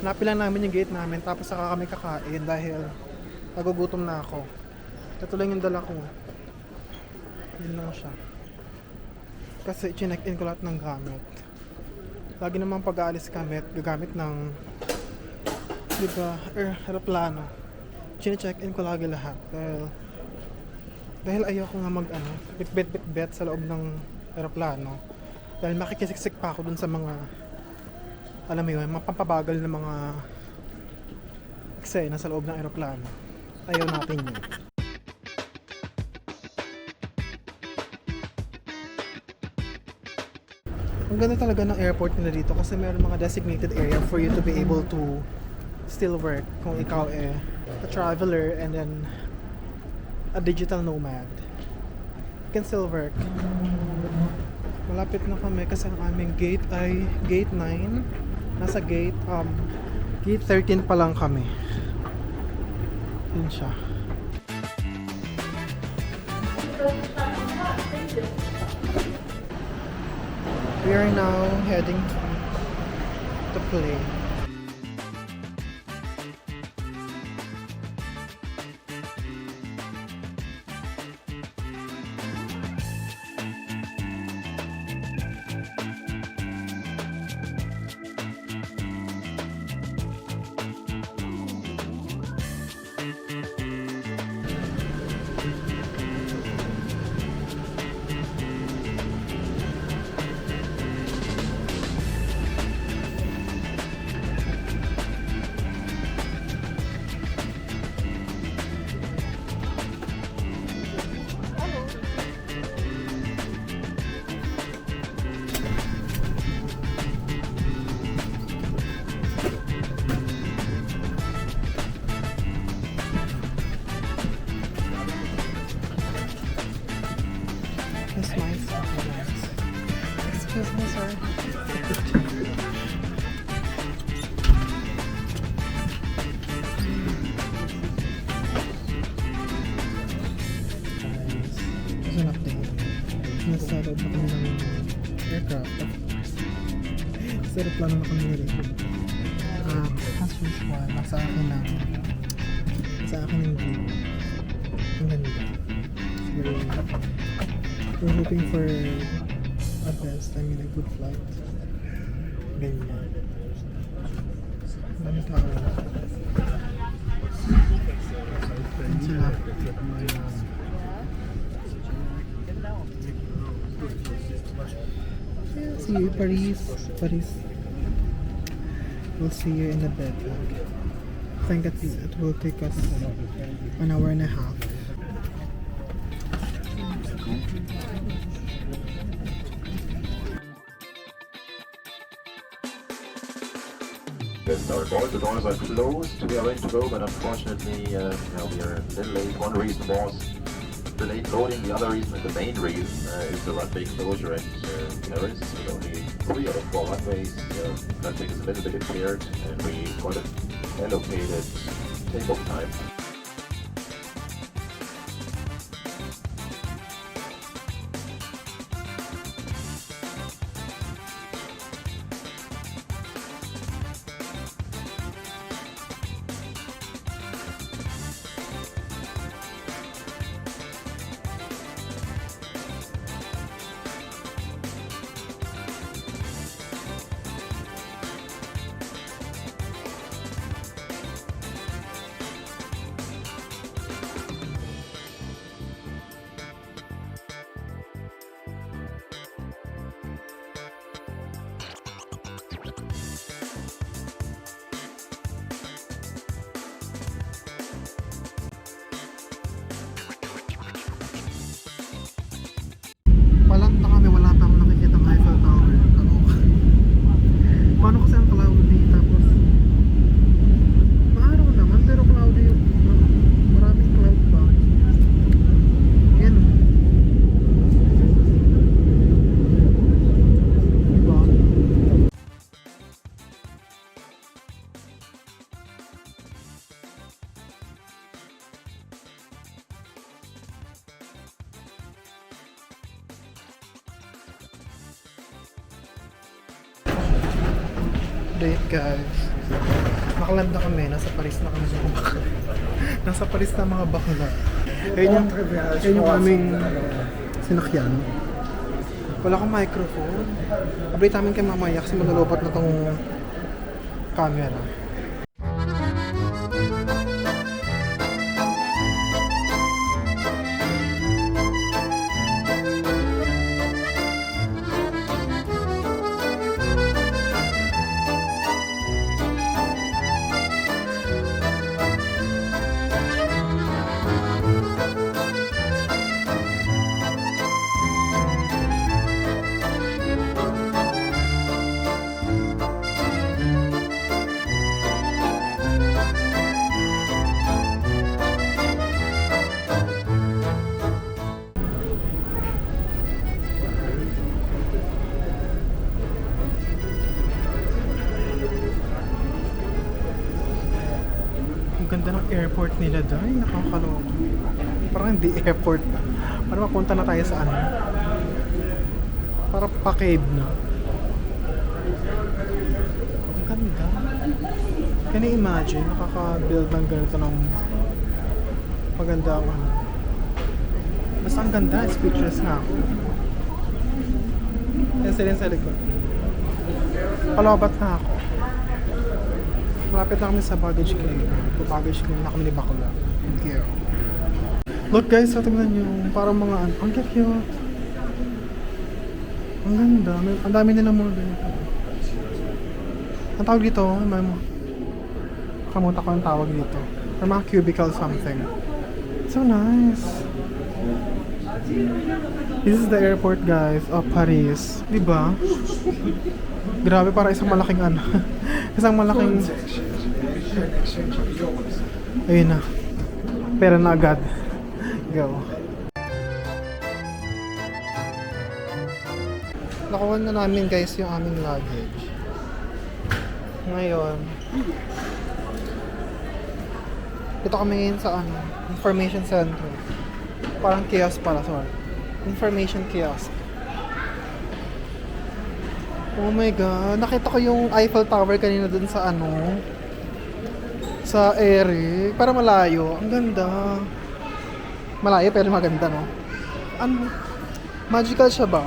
Hanapin lang namin yung gate namin tapos saka kami kakain dahil nagugutom na ako. Ito lang yung dala ko. Yun lang siya. Kasi chinek-in ko lahat ng gamit. Lagi naman pag-aalis kami at gagamit ng aeroplano. Chine-check-in ko lagi lahat. Dahil ayoko nga bit-bit sa loob ng aeroplano. Dahil makikisiksik pa ako dun sa mga, alam mo yun, mapapabagal na mga eksena sa loob ng aeroplano. Ayaw natin yun. Ang ganda talaga ng airport nila dito kasi meron mga designated area for you to be able to still work kung ikaw a traveler and then a digital nomad. You can still work. Malapit na kami kasi ang aming gate ay gate 9. Nasa gate 13 pa lang kami. Yun siya. We are now heading to the plane. That's nice. Excuse me, sir. There's an update. Nasa loob na kami ng aircraft, of course. Sa aeroplano na kami rin. As usual, sa akin ng view. Ang ganda. We're hoping for a best, a good flight. Ganyan. Dami tao. Yan sila. See you, Paris. We'll see you in a bit. I think it will take us an hour and a half. Yes, our board, the doors are closed. We are ready to go, but unfortunately, we are a little late. One reason was the late loading. The other reason, and the main reason, is the runway closure at Paris. With only 3 out of 4 runways, traffic is a little bit impaired, and we got an allocated takeoff time. Palanta kami, wala pa akong nakikita ng Eiffel Tower. Paano kasi ang cloudy tapos maaraw naman pero cloudy yung maraming cloud pa. Yan o. Diba? Date guys. Nakaland na kami, nasa Paris na kami sa mga bakla. Nasa Paris na mga bakla. Ayun yung aming sinakyan. Wala akong microphone. Update namin kay mamaya kasi malulupat na tong camera. Ang ganda ng airport nila dahil nakakaloka. Parang hindi airport na. Parang mapunta na tayo sa ano. Parang pa-cave na. Ang ganda. Can you imagine? Nakaka-build ng ganito ng maganda ang ano. Basta ang ganda. Speechless nga ako. Yan sila sa likod. Palabat na ako. Malapit na kami sa baggage claim. Sa baggage claim na kami ni Bakla. Thank you. Look guys, so tingnan nyo. Parang mga ang cute. Ang ganda. Ang dami nila mga ganito. Ang tawag dito, kamuta ko ang tawag dito. Or mga cubicle something. So nice. This is the airport guys of Paris. Diba? Grabe, para isang malaking ano. Isang malaking... Ayun na. Pera na agad. Go. Nakuha na namin guys yung aming luggage. Ngayon, dito kami ngayon sa ano, information center. Parang kiosk pala, sorry. Information kiosk. Oh my god, nakita ko yung Eiffel Tower kanina dun sa ano, sa Eric. Para malayo, ang ganda. Malayo pero maganda, no? Ano? Magical siya ba?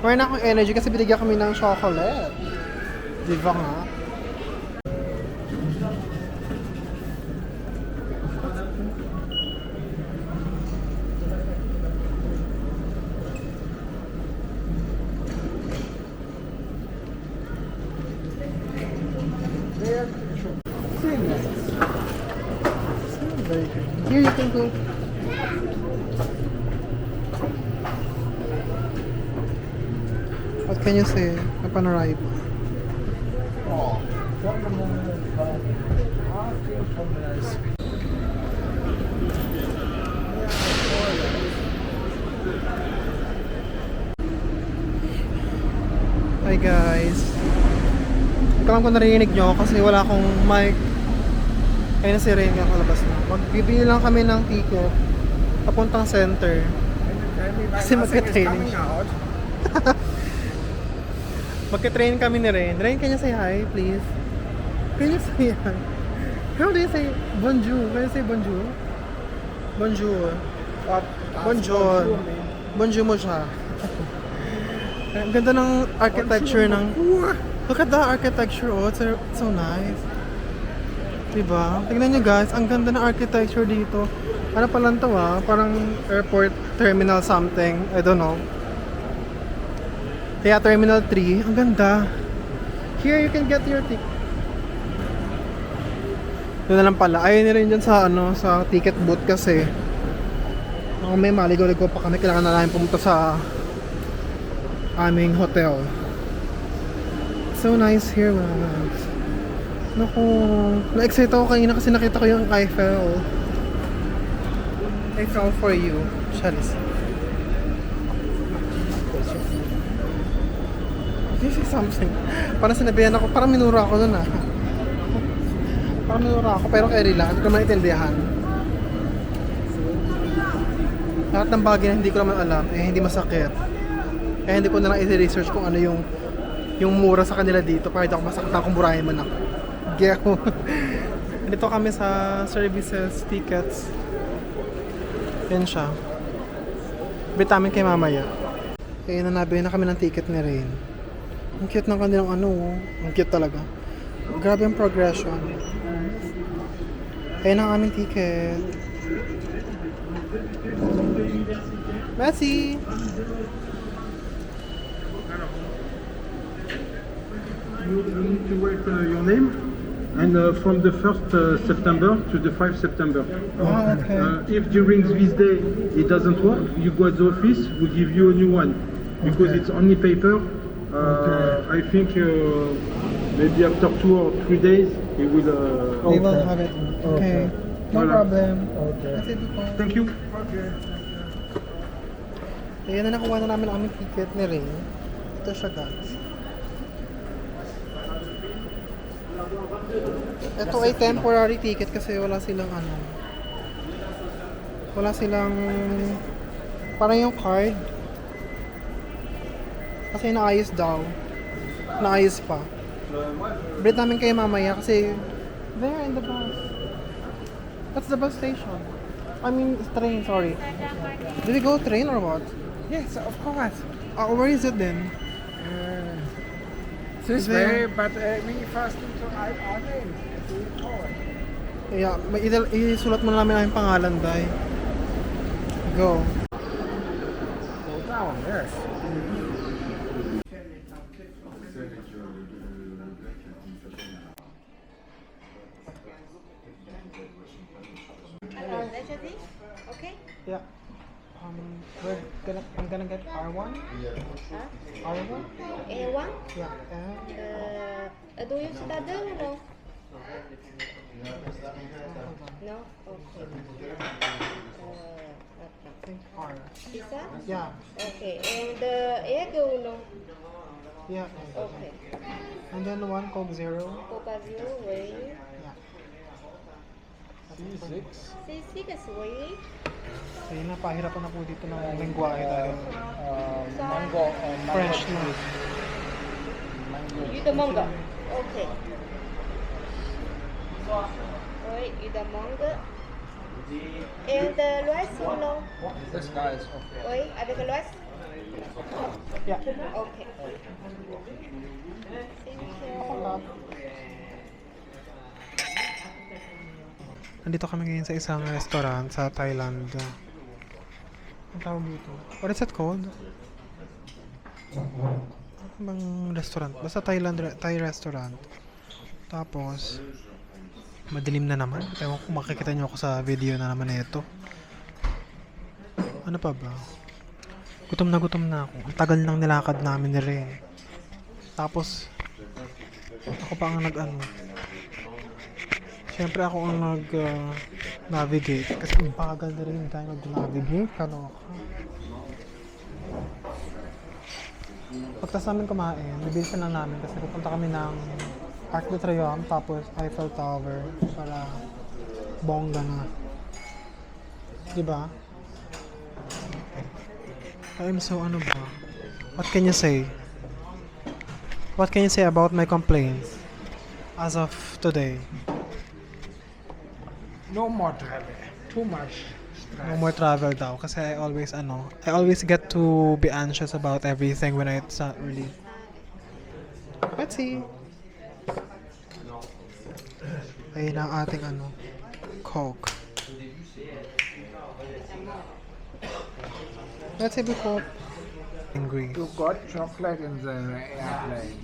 Meron akong energy kasi binigyan kami ng chocolate. Diba nga? Here you can go. What can you say upon arrival? Oh, what the moment, I feel from this. Hi guys. Ito lang kung narinig nyo kasi wala akong mic. Kaya na si Rain nga kalabas na. Magbibili lang kami ng ticket papuntang center. Kasi magka-training siya. Magka-train kami ni Rain. Rain, can you say hi, please? Can you say hi? How do you say bonjour? Can you say bonjour? Bonjour. Bonjour. Bonjour mo siya. Ang ganda ng architecture ng... Look at the architecture, oh. It's so nice. Diba? Tingnan nyo guys, ang ganda ng architecture dito. Ano pa lang to parang airport terminal something. I don't know. Kaya Terminal 3, ang ganda. Here you can get your ticket. Doon na lang pala. Ayun na rin dyan sa, ano, sa ticket booth kasi kung may maligaw-ligaw pa kami, kailangan na namin pumunta sa aming hotel. So nice here guys. Naku, na-excite ako kanina kasi nakita ko yung Eiffel. Eiffel for you. Charis. This is something. Parang sinabihan ako, parang minura ako nun Parang minura ako, pero carry lang. Hindi ko maintindihan. Lahat ng bagay na hindi ko naman alam, hindi masakit. Kaya hindi ko na lang i-research kung ano yung mura sa kanila dito para hindi ako masaktan kung burahin man ako. Geko. Dito kami sa services, tickets. Yan siya. Bit namin kay mamaya. Kaya nanabi na kami ng ticket ni Rain. Ang cute ng kanilang ano. Ang cute talaga. Grabe ang progression. Ayan ang aming ticket. Messi! You need to write your name, and from the 1st September to the 5th September. Ah, okay. If during this day it doesn't work, you go at the office, we give you a new one. Because Okay. it's only paper, I think maybe after 2 or 3 days, it will... They will have it. Okay. No Wala. problem. Okay. That's it po. Thank you. Ayan na nakuha na namin ang aming ticket ni Rain. Ito siya guys. Ito ay temporary ticket kasi wala silang ano. Wala silang parang yung card. Kasi naayos daw. Naayos pa. Brit namin kayo mamaya kasi there in the bus. That's the bus station. I mean train, sorry. Did we go train or what? Yes, of course. Where is it then? This There. way, but we first need to write our name. Kaya, isulat mo na namin ang pangalan, Day. Go. Go down, yes. That's your thing? Okay. Yeah. I'm gonna get R1. Huh? R1? A1? Yeah. And Do you study or no? No? Okay. I think R. Visa? Yeah. Okay. And egg or no? Yeah. Okay. And then one Coke Zero. Coca Zero, way. Yeah. C6. C6 way. Kaya napahirapan na po dito ng lengguwahe dahil Mango. French na. You the manga. Okay. Wait, you the manga. And the rice or no? This guy is okay. Wait, avec le rice? Yeah. Okay. Thank you. Nandito kami ngayon sa isang restaurant sa Thailand. Ang tawag dito? What is it called? Ano bang restaurant? Basta Thai restaurant. Tapos, madilim na naman. Ewan ko makikita nyo ako sa video na naman ito. Ano pa ba? Gutom na ako. Ang tagal ng nilakad namin ni Ren. Tapos, ako pa ang nag-ano. Siyempre ako ang nag-navigate. Kasi ang bagal na rin tayo mag-navigate. Kano ako. Pagtas namin kumain, bibilisan lang namin kasi pupunta kami ng Arc de Triomphe tapos Eiffel Tower para bongga na. Diba? I'm so ano ba? What can you say? What can you say about my complaints as of today? No more travel. Too much stress. No more travel daw kasi I always get to be anxious about everything when it's not really. Let's see. Ayun ang ating Coke. Let's see before angry. You got chocolate in the airplane.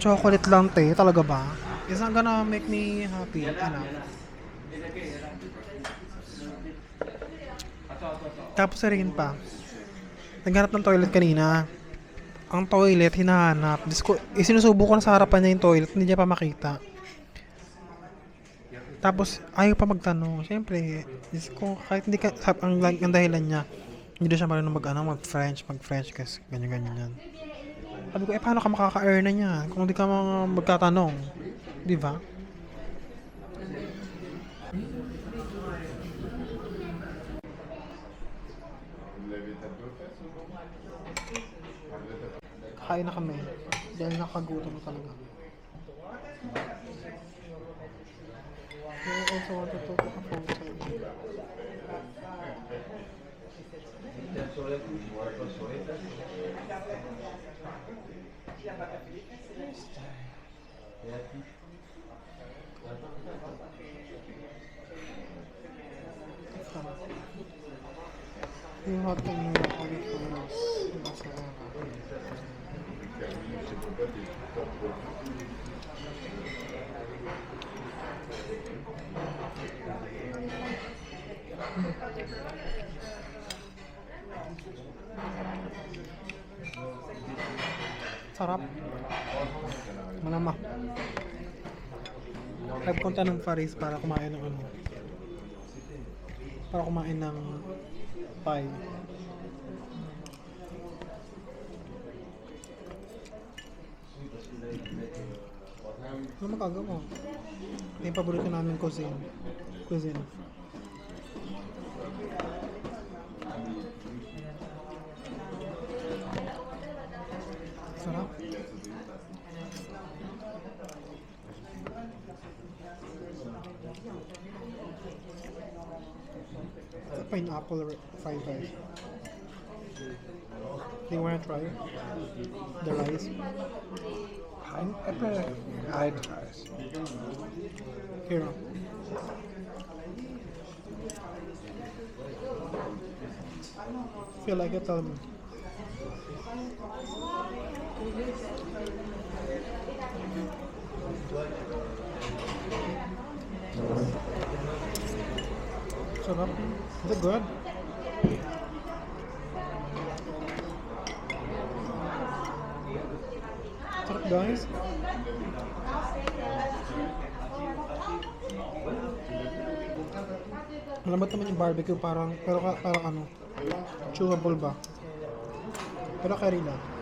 Chocolate lang talaga ba? It's not gonna make me happy enough. Tapos rin pa. Naghanap ng toilet kanina. Ang toilet, hinahanap. Isinusubo ko na sa harapan niya yung toilet, hindi niya pa makita. Tapos, ayaw pa magtanong. Siyempre, kahit hindi ka, ang dahilan niya, hindi siya marunong mag-French kasi ganyan-ganyan. Sabi ko, paano ka makaka-earn na niya kung hindi ka magtatanong? Di ba? Kain na kami dahil nakagutom talaga. also wanted to take a photo. Yung hot and yung olive photos. Nasa sarap. Malama. Nagpunta ng Paris para kumain ng ano. Para kumain ng pie. Ano magagawa? Ito yung paborito namin cuisine. Sarap. It's a pineapple fried rice. Do you want to try the rice? Pineapple fried rice. Here. If you like it, tell me. Sarap. Is it good? Sarap, guys. Malambot naman yung barbecue, pero parang ano, chewable ba? Pero carry lang.